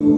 Hello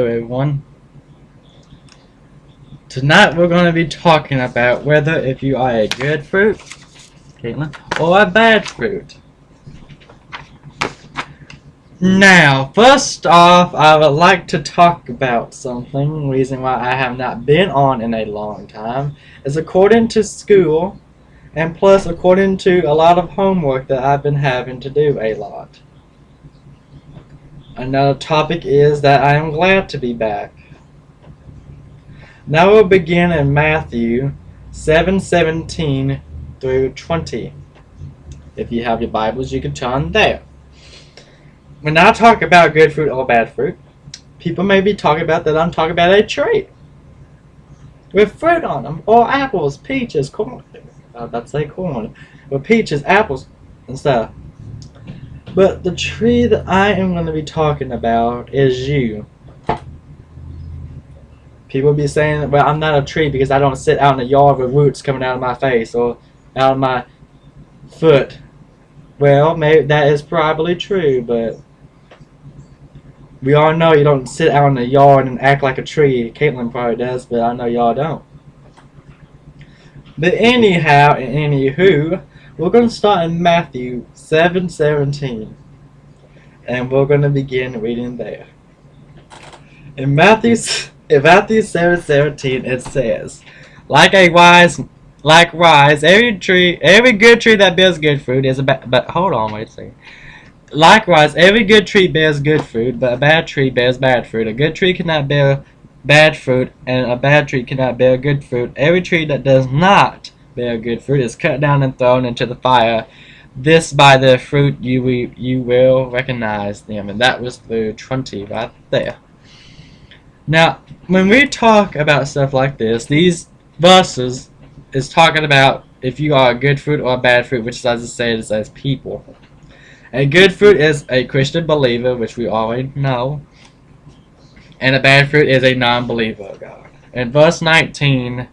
everyone. Tonight we're going to be talking about whether if you are a good fruit, Caitlin, or a bad fruit. Now, first off, I would like to talk about something. Reason why I have not been on in a long time is according to school, and plus according to a lot of homework that I've been having to do a lot. Another topic is that I am glad to be back. Now we'll begin in Matthew 7:17 through 20. If you have your Bibles, you can turn there. When I talk about good fruit or bad fruit, people may be talking about that I'm talking about a tree with fruit on them, or apples, peaches, corn. I was about to say corn, with peaches, apples, and stuff. But the tree that I am going to be talking about is you. People be saying, well, I'm not a tree because I don't sit out in the yard with roots coming out of my face or out of my foot. Well, maybe that is probably true, but we all know you don't sit out in the yard and act like a tree. Caitlin probably does, but I know y'all don't. But anyhow, and anywho, we're going to start in Matthew 7:17. And we're going to begin reading there. In Matthew 7:17 it says, Likewise, every good tree that bears good fruit is a bad. But hold on, wait a second. Likewise, every good tree bears good fruit, but a bad tree bears bad fruit. A good tree cannot bear bad fruit, and a bad tree cannot bear good fruit. Every tree that does not bear good fruit is cut down and thrown into the fire. This by their fruit you will recognize them. And that was through 20 right there. Now, when we talk about stuff like this, these verses is talking about if you are a good fruit or a bad fruit, which, as I said, it says people. A good fruit is a Christian believer, which we already know, and a bad fruit is a non-believer of God. In verse 19,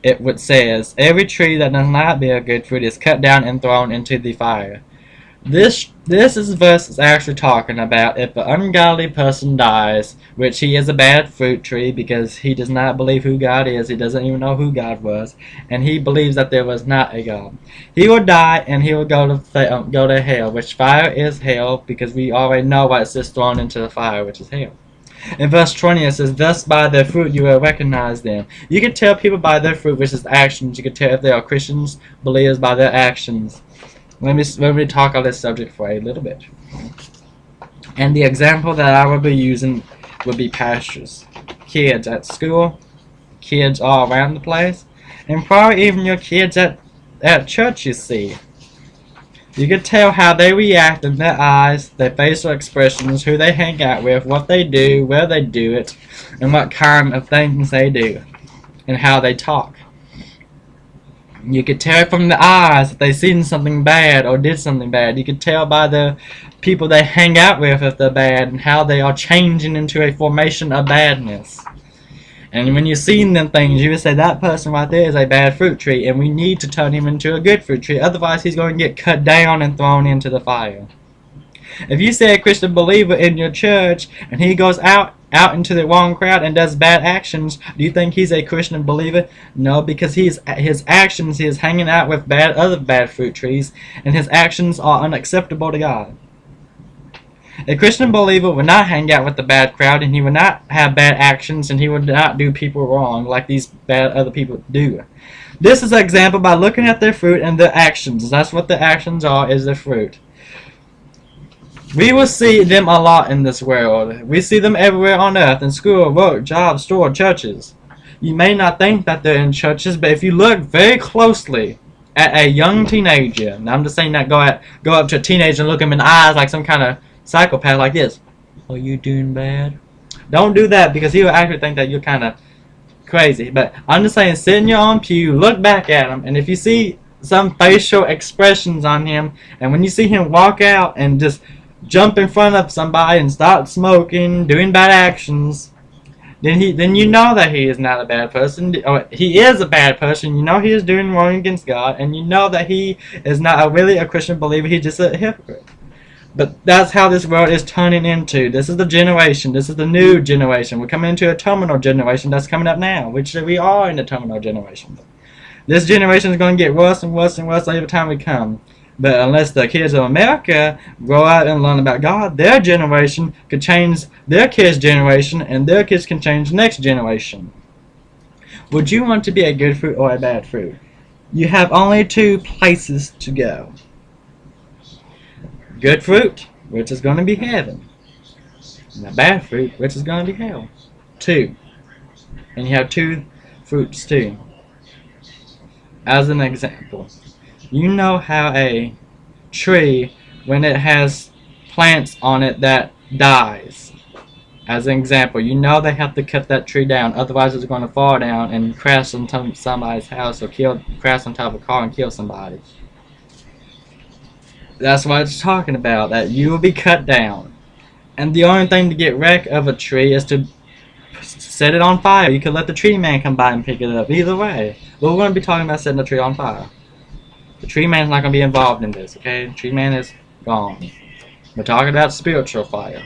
it says, Every tree that does not bear good fruit is cut down and thrown into the fire. This verse is actually talking about if an ungodly person dies, which he is a bad fruit tree because he does not believe who God is, he doesn't even know who God was, and he believes that there was not a God. He will die and he will go to hell, which fire is hell, because we already know why it says thrown into the fire, which is hell. In verse 20 it says, Thus by their fruit you will recognize them. You can tell people by their fruit, which is actions. You can tell if they are Christians, believers, by their actions. Let me talk on this subject for a little bit. And the example that I will be using would be pastors. Kids at school, kids all around the place, and probably even your kids at church, you see. You can tell how they react in their eyes, their facial expressions, who they hang out with, what they do, where they do it, and what kind of things they do, and how they talk. You could tell from the eyes if they've seen something bad or did something bad. You could tell by the people they hang out with if they're bad and how they are changing into a formation of badness. And when you've seen them things, you would say that person right there is a bad fruit tree, and we need to turn him into a good fruit tree. Otherwise, he's going to get cut down and thrown into the fire. If you say a Christian believer in your church and he goes out into the wrong crowd and does bad actions, do you think he's a Christian believer? No, because his actions, he is hanging out with other bad fruit trees, and his actions are unacceptable to God. A Christian believer would not hang out with the bad crowd, and he would not have bad actions, and he would not do people wrong like these bad other people do. This is an example by looking at their fruit and their actions. That's what the actions are, is their fruit. We will see them a lot in this world. We see them everywhere on earth, in school, work, jobs, store, churches. You may not think that they're in churches, but if you look very closely at a young teenager, and I'm just saying that go up to a teenager and look him in the eyes like some kind of psychopath like this. Are you doing bad? Don't do that, because he will actually think that you're kind of crazy. But I'm just saying, sit in your own pew, look back at him, and if you see some facial expressions on him, and when you see him walk out and just jump in front of somebody and start smoking, doing bad actions, then you know that he is not a bad person. Or he is a bad person. You know he is doing wrong against God, and you know that he is not really a Christian believer. He's just a hypocrite. But that's how this world is turning into. This is the generation. This is the new generation. We're coming into a terminal generation that's coming up now, which we are in the terminal generation. This generation is going to get worse and worse and worse every time we come. But unless the kids of America grow out and learn about God, their generation could change their kids' generation, and their kids can change the next generation. Would you want to be a good fruit or a bad fruit? You have only two places to go. Good fruit, which is going to be heaven. And a bad fruit, which is going to be hell. Two. And you have two fruits too. As an example, you know how a tree, when it has plants on it that dies. As an example, you know they have to cut that tree down, otherwise it's going to fall down and crash on top of somebody's house, or crash on top of a car and kill somebody. That's what it's talking about, that you will be cut down. And the only thing to get wreck of a tree is to set it on fire. You could let the tree man come by and pick it up. Either way. But we're going to be talking about setting the tree on fire. The tree man's not going to be involved in this, okay? The tree man is gone. We're talking about spiritual fire.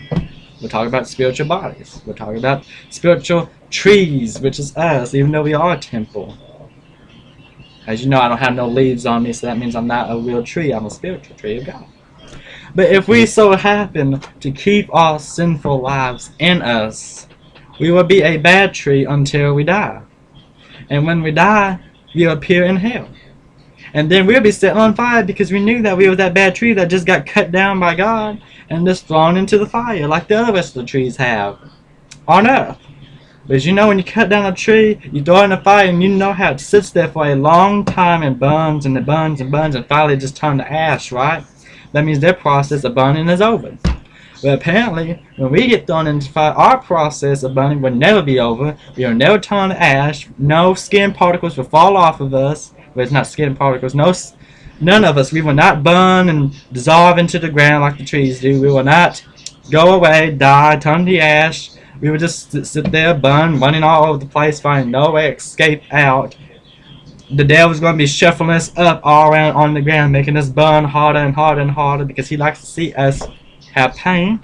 We're talking about spiritual bodies. We're talking about spiritual trees, which is us, even though we are a temple. As you know, I don't have no leaves on me, so that means I'm not a real tree. I'm a spiritual tree of God. But if we so happen to keep our sinful lives in us, we will be a bad tree until we die. And when we die, we appear in hell. And then we'll be set on fire because we knew that we were that bad tree that just got cut down by God and just thrown into the fire like the other rest of the trees have on earth. Because you know, when you cut down a tree, you throw it in the fire, and you know how it sits there for a long time and burns and it burns and burns and finally just turns to ash, right? That means their process of burning is over. But apparently, when we get thrown into fire, our process of burning will never be over. We will never turn to ash. No skin particles will fall off of us. Well, it's not skin particles. None of us. We will not burn and dissolve into the ground like the trees do. We will not go away, die, turn to ash. We would just sit there, burn, running all over the place, finding no way to escape out. The devil's going to be shuffling us up all around on the ground, making us burn harder and harder and harder because he likes to see us have pain.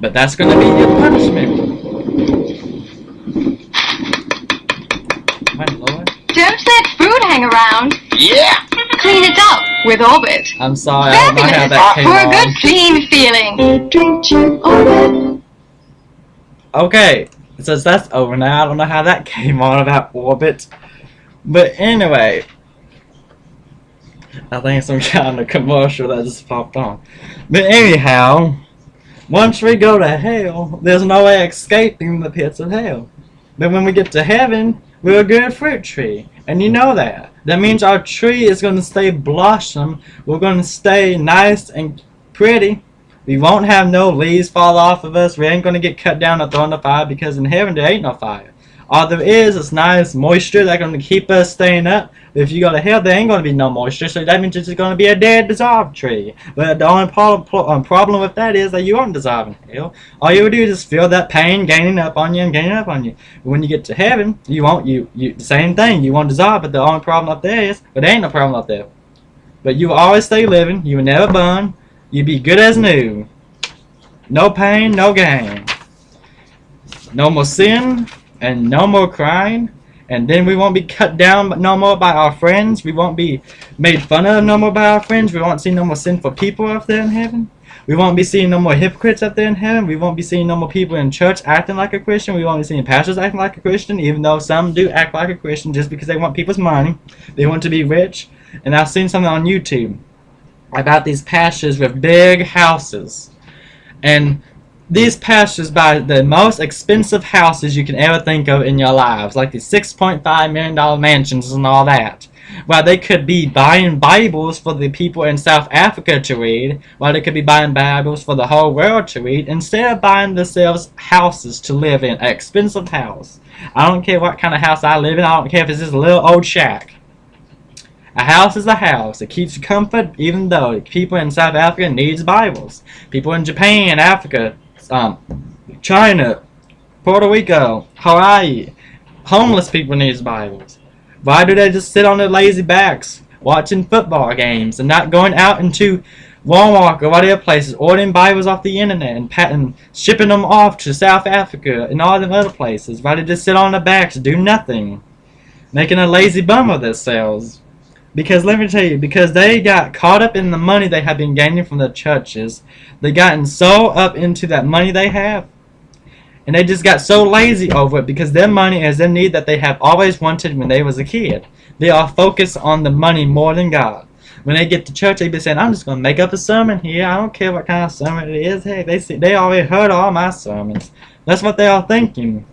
But that's going to be your punishment. My Lord. Don't let food hang around. Yeah! Clean it up with Orbit. I'm sorry, I don't know how that came for a on. good clean feeling. Drink your Orbit. Okay, since that's over now, I don't know how that came on about Orbit. But anyway, I think it's some kind of commercial that just popped on. But anyhow, once we go to hell, there's no way escaping the pits of hell. But when we get to heaven, we're a good fruit tree. And you know that. That means our tree is going to stay blossom. We're going to stay nice and pretty. We won't have no leaves fall off of us. We ain't going to get cut down or thrown in the fire because in heaven there ain't no fire. All there is nice moisture that's going to keep us staying up. But if you go to hell, there ain't going to be no moisture. So that means it's going to be a dead, dissolved tree. But the only problem with that is that you aren't dissolving hell. All you would do is just feel that pain gaining up on you and gaining up on you. But when you get to heaven, you won't. You the same thing. You won't dissolve. But the only problem up there is, but there ain't no problem up there. But you will always stay living. You will never burn. You be good as new. No pain, no gain. No more sin and no more crying. And then we won't be cut down no more by our friends. We won't be made fun of no more by our friends. We won't see no more sinful people up there in heaven. We won't be seeing no more hypocrites up there in heaven. We won't be seeing no more people in church acting like a Christian. We won't be seeing pastors acting like a Christian, even though some do act like a Christian just because they want people's money. They want to be rich. And I've seen something on YouTube about these pastors with big houses. And these pastors buy the most expensive houses you can ever think of in your lives, like these $6.5 million mansions and all that. While they could be buying Bibles for the people in South Africa to read, while they could be buying Bibles for the whole world to read, instead of buying themselves houses to live in, an expensive house. I don't care what kind of house I live in. I don't care if it's just a little old shack. A house is a house. It keeps you comfort, even though people in South Africa needs Bibles. People in Japan, Africa, China, Puerto Rico, Hawaii, homeless people needs Bibles. Why do they just sit on their lazy backs watching football games and not going out into Walmart or whatever places, ordering Bibles off the internet and shipping them off to South Africa and all them other places? Why do they just sit on their backs and do nothing, making a lazy bum of themselves? Because let me tell you, because they got caught up in the money they have been gaining from the churches. They gotten so up into that money they have, and they just got so lazy over it because their money is their need that they have always wanted when they was a kid. They are focused on the money more than God. When they get to church, they be saying, "I'm just gonna make up a sermon here. I don't care what kind of sermon it is." Hey, they already heard all my sermons. That's what they are thinking.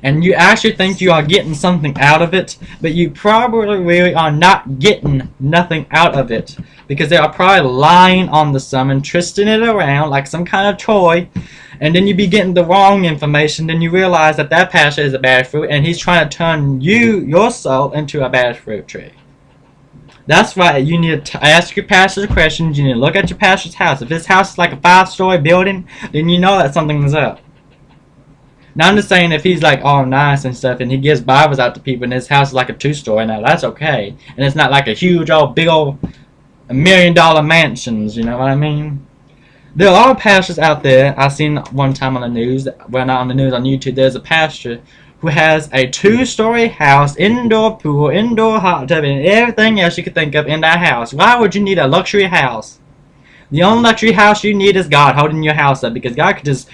And you actually think you are getting something out of it, but you probably really are not getting nothing out of it, because they are probably lying on the sermon, twisting it around like some kind of toy, and then you be getting the wrong information. Then you realize that that pastor is a bad fruit, and he's trying to turn your soul into a bad fruit tree. That's why you need to ask your pastor questions. You need to look at your pastor's house. If his house is like a 5-story building, then you know that something's up. Now I'm just saying, if he's like all nice and stuff and he gives Bibles out to people and his house is like a 2-story, now that's okay. And it's not like a huge old big old $1 million mansions, you know what I mean? There are pastors out there. I seen one time on the news, well, not on the news, on YouTube, there's a pastor who has a 2-story house, indoor pool, indoor hot tub, and everything else you could think of in that house. Why would you need a luxury house? The only luxury house you need is God holding your house up, because God could just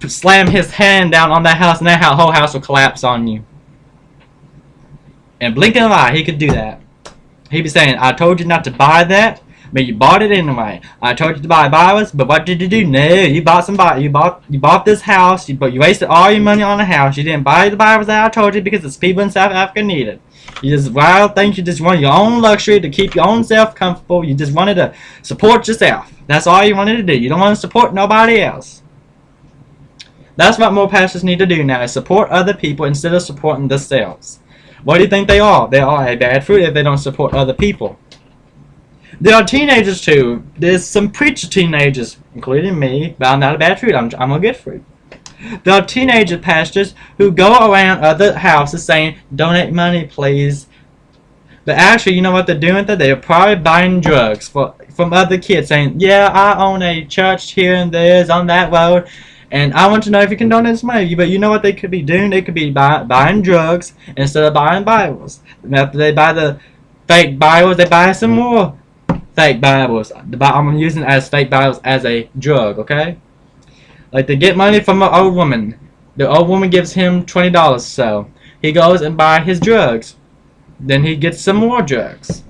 slam his hand down on that house and that whole house will collapse on you. And blink of an eye, he could do that. He'd be saying, "I told you not to buy that, but you bought it anyway. I told you to buy Bibles, but what did you do? No, you bought some Bibles. You bought this house, but you wasted all your money on the house. You didn't buy the Bibles that I told you because it's people in South Africa need it. You just wild things. You just wanted your own luxury to keep your own self comfortable. You just wanted to support yourself. That's all you wanted to do. You don't want to support nobody else." That's what more pastors need to do now, is support other people instead of supporting themselves. What do you think they are? They are a bad fruit if they don't support other people. There are teenagers too. There's some preacher teenagers, including me, but I'm not a bad fruit. I'm a good fruit. There are teenager pastors who go around other houses saying, "Donate money, please." But actually, you know what they're doing? They're probably buying drugs from other kids, saying, "Yeah, I own a church here and there's on that road, and I want to know if you can donate some money." But you know what they could be doing? They could be buying drugs instead of buying Bibles. And after they buy the fake Bibles, they buy some more fake Bibles. I'm using it as fake Bibles as a drug, okay? Like, they get money from an old woman. The old woman gives him $20, so he goes and buys his drugs. Then he gets some more drugs.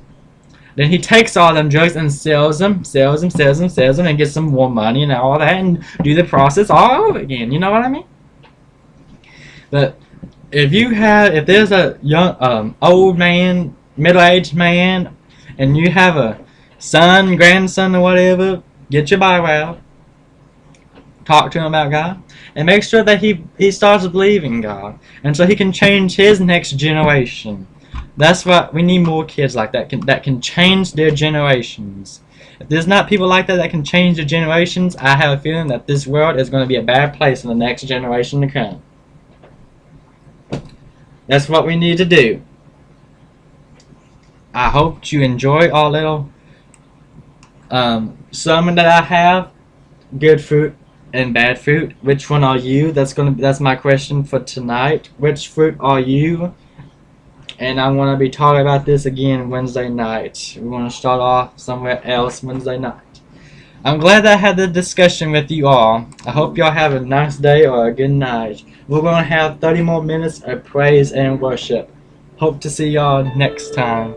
Then he takes all them drugs and sells them, and gets some more money and all that, and do the process all over again. You know what I mean? But if there's a young, old man, middle-aged man, and you have a son, grandson, or whatever, get your Bible out, talk to him about God, and make sure that he starts believing God, and so he can change his next generation. That's what we need, more kids like that that can change their generations. If there's not people like that can change their generations, I have a feeling that this world is going to be a bad place in the next generation to come. That's what we need to do. I hope you enjoy our little sermon that I have. Good fruit and bad fruit. Which one are you? That's my question for tonight. Which fruit are you? And I'm going to be talking about this again Wednesday night. We're going to start off somewhere else Wednesday night. I'm glad that I had the discussion with you all. I hope y'all have a nice day or a good night. We're going to have 30 more minutes of praise and worship. Hope to see y'all next time.